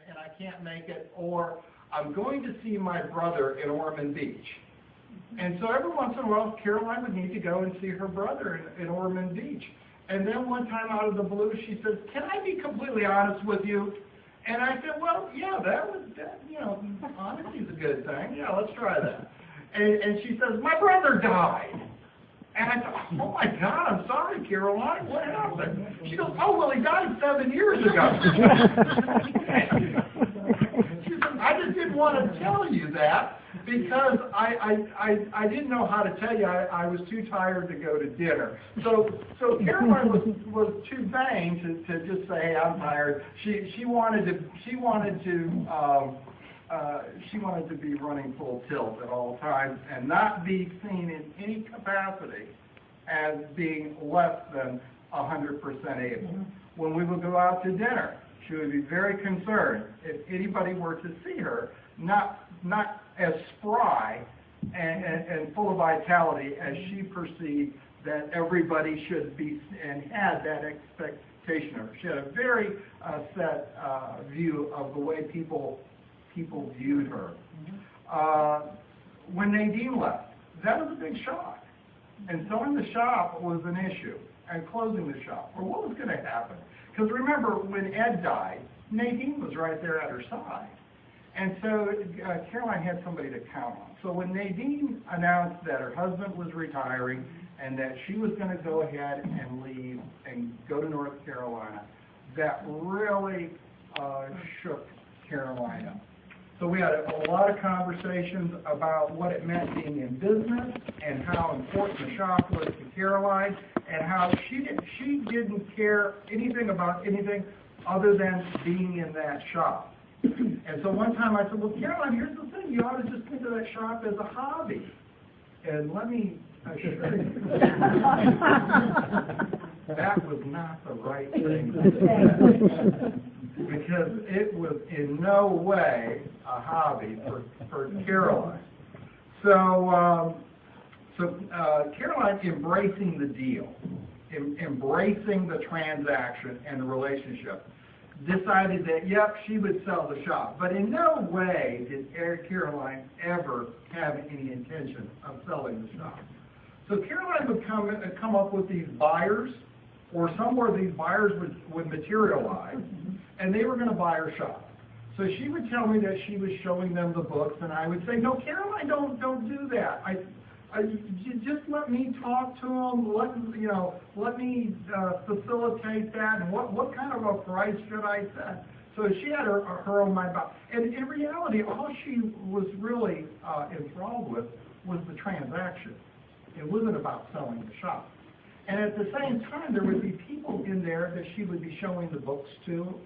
and I can't make it, or I'm going to see my brother in Ormond Beach. And so every once in a while, Caroline would need to go and see her brother in Ormond Beach. And then one time out of the blue, she says, "Can I be completely honest with you?" And I said, "Well, yeah, honesty is a good thing. Yeah, let's try that." And she says, "My brother died." And I thought, "Oh my God, I'm sorry, Caroline, what happened?" She goes, "Oh, well, he died 7 years ago." She said, "I just didn't want to tell you that because I didn't know how to tell you. I was too tired to go to dinner." So Caroline was too vain to just say, "Hey, I'm tired." She wanted to be running full tilt at all times and not be seen in any capacity as being less than 100% able. When we would go out to dinner, she would be very concerned if anybody were to see her not as spry and full of vitality as she perceived that everybody should be and had that expectation of her. She had a very set view of the way people viewed her. When Nadine left, that was a big shock. And selling the shop was an issue, and closing the shop, or what was going to happen. Because remember, when Ed died, Nadine was right there at her side. And so Caroline had somebody to count on. So when Nadine announced that her husband was retiring and that she was going to go ahead and leave and go to North Carolina, that really shook Caroline up. So we had a lot of conversations about what it meant being in business and how important the shop was to Caroline and how she didn't care anything about anything other than being in that shop. And so one time I said, "Well, Caroline, here's the thing. You ought to just think of that shop as a hobby." And let me assure you, that was not the right thing to say. Because it was in no way a hobby for Caroline. So Caroline embracing the deal, embracing the transaction and the relationship, decided that, yep, she would sell the shop. But in no way did Caroline ever have any intention of selling the shop. So Caroline would come up with these buyers, or somewhere these buyers would materialize, and they were going to buy her shop. So she would tell me that she was showing them the books, and I would say, "No, Caroline, don't do that. Just let me talk to them. Let me facilitate that. And what kind of a price should I set?" So she had her own mind about. And in reality, all she was really enthralled with was the transaction. It wasn't about selling the shop. And at the same time, there would be people in there that she would be showing the books to.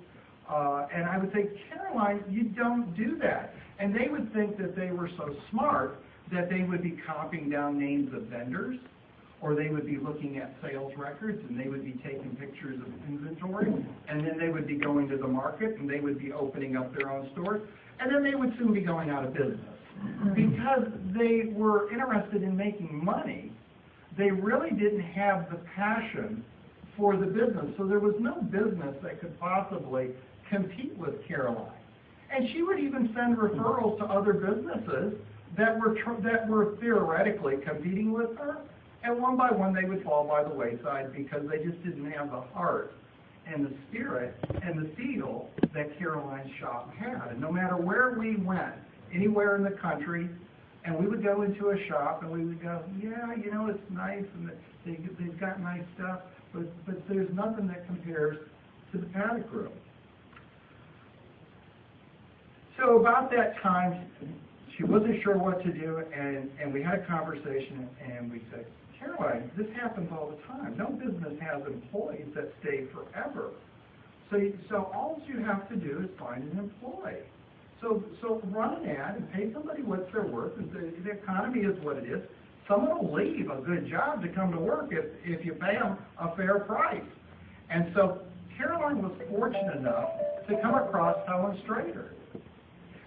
And I would say, "Caroline, you don't do that." And they would think that they were so smart that they would be copying down names of vendors, or they would be looking at sales records, and they would be taking pictures of inventory, and then they would be going to the market, and they would be opening up their own stores, and then they would soon be going out of business. Because they were interested in making money, they really didn't have the passion for the business. So there was no business that could possibly compete with Caroline. And she would even send referrals to other businesses that were theoretically competing with her. And one by one they would fall by the wayside because they just didn't have the heart and the spirit and the zeal that Caroline's shop had. And no matter where we went, anywhere in the country, and we would go into a shop and we would go, "Yeah, it's nice and they've got nice stuff, but there's nothing that compares to the paddock room." So about that time, she wasn't sure what to do, and we had a conversation, and we said, "Caroline, this happens all the time. No business has employees that stay forever. So all you have to do is find an employee. So run an ad and pay somebody what they're worth. The economy is what it is. Someone will leave a good job to come to work if you pay them a fair price." And so Caroline was fortunate enough to come across Helen Strader.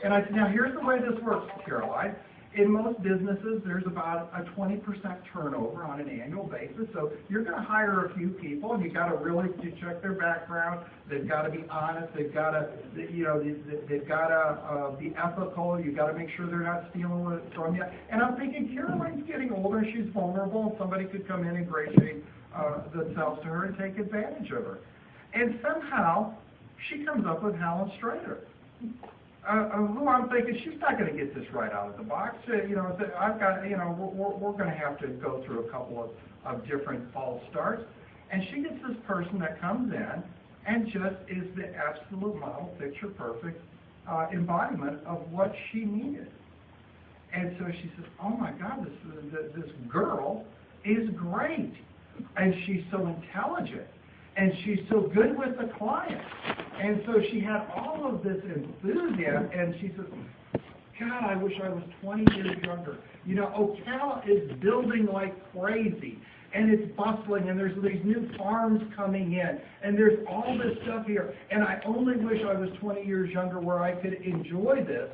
And I said, "Now here's the way this works, Caroline. in most businesses, there's about a 20% turnover on an annual basis. So you're going to hire a few people, and you've got to really check their background. They've got to be honest. They've got to, they've got to be ethical. You've got to make sure they're not stealing it from you. And I'm thinking Caroline's getting older. She's vulnerable, and somebody could come in and ingratiate themselves to her and take advantage of her. And somehow, she comes up with Helen Strader. Who I'm thinking she's not going to get this right out of the box. I've got, we're going to have to go through a couple of different false starts. And she gets this person that comes in and just is the absolute model, picture perfect embodiment of what she needed. And so she says, oh my God, this girl is great. And she's so intelligent. And she's so good with the client. And so she had all of this enthusiasm, and she says, God, I wish I was 20 years younger. Ocala is building like crazy, and it's bustling, and there's these new farms coming in, and there's all this stuff here, and I only wish I was 20 years younger where I could enjoy this.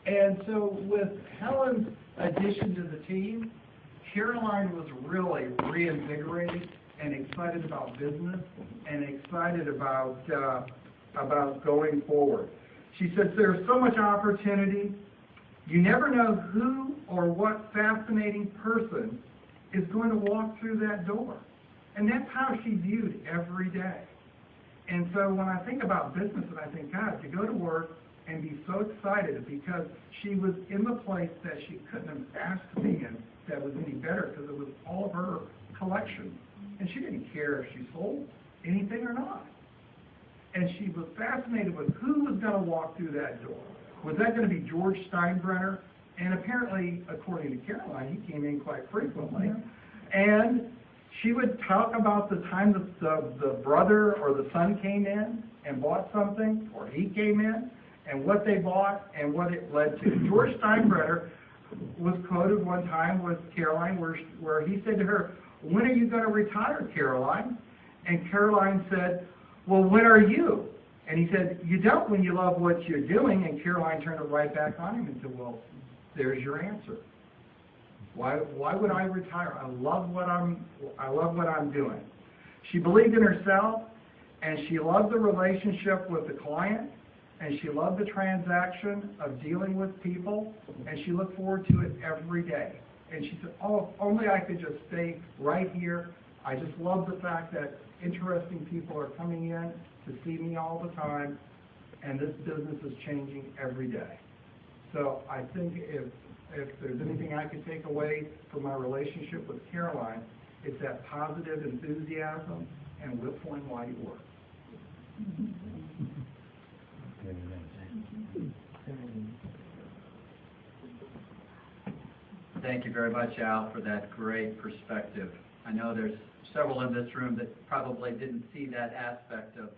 And so with Helen's addition to the team, Caroline was really reinvigorated and excited about business and excited about going forward. She says there's so much opportunity. You never know who or what fascinating person is going to walk through that door. And that's how she viewed every day. And so when I think about business, and I think, God, to go to work and be so excited because she was in the place that she couldn't have asked to be in that was any better because it was all of her collection. And she didn't care if she sold anything or not. And she was fascinated with who was going to walk through that door. Was that going to be George Steinbrenner? And apparently, according to Caroline, he came in quite frequently. And she would talk about the time the brother or the son came in and bought something, or he came in, and what they bought and what it led to. George Steinbrenner was quoted one time with Caroline where he said to her, when are you going to retire, Caroline? And Caroline said, well, when are you? And he said, you don't when you love what you're doing. And Caroline turned it right back on him and said, well, there's your answer. Why would I retire? I love what I'm doing. She believed in herself, and she loved the relationship with the client, and she loved the transaction of dealing with people, and she looked forward to it every day. And she said, oh, if only I could just stay right here. I just love the fact that interesting people are coming in to see me all the time, and this business is changing every day. So I think if there's anything I could take away from my relationship with Caroline, it's that positive enthusiasm and whistling while you work. Thank you very much, Al, for that great perspective. I know there's several in this room that probably didn't see that aspect of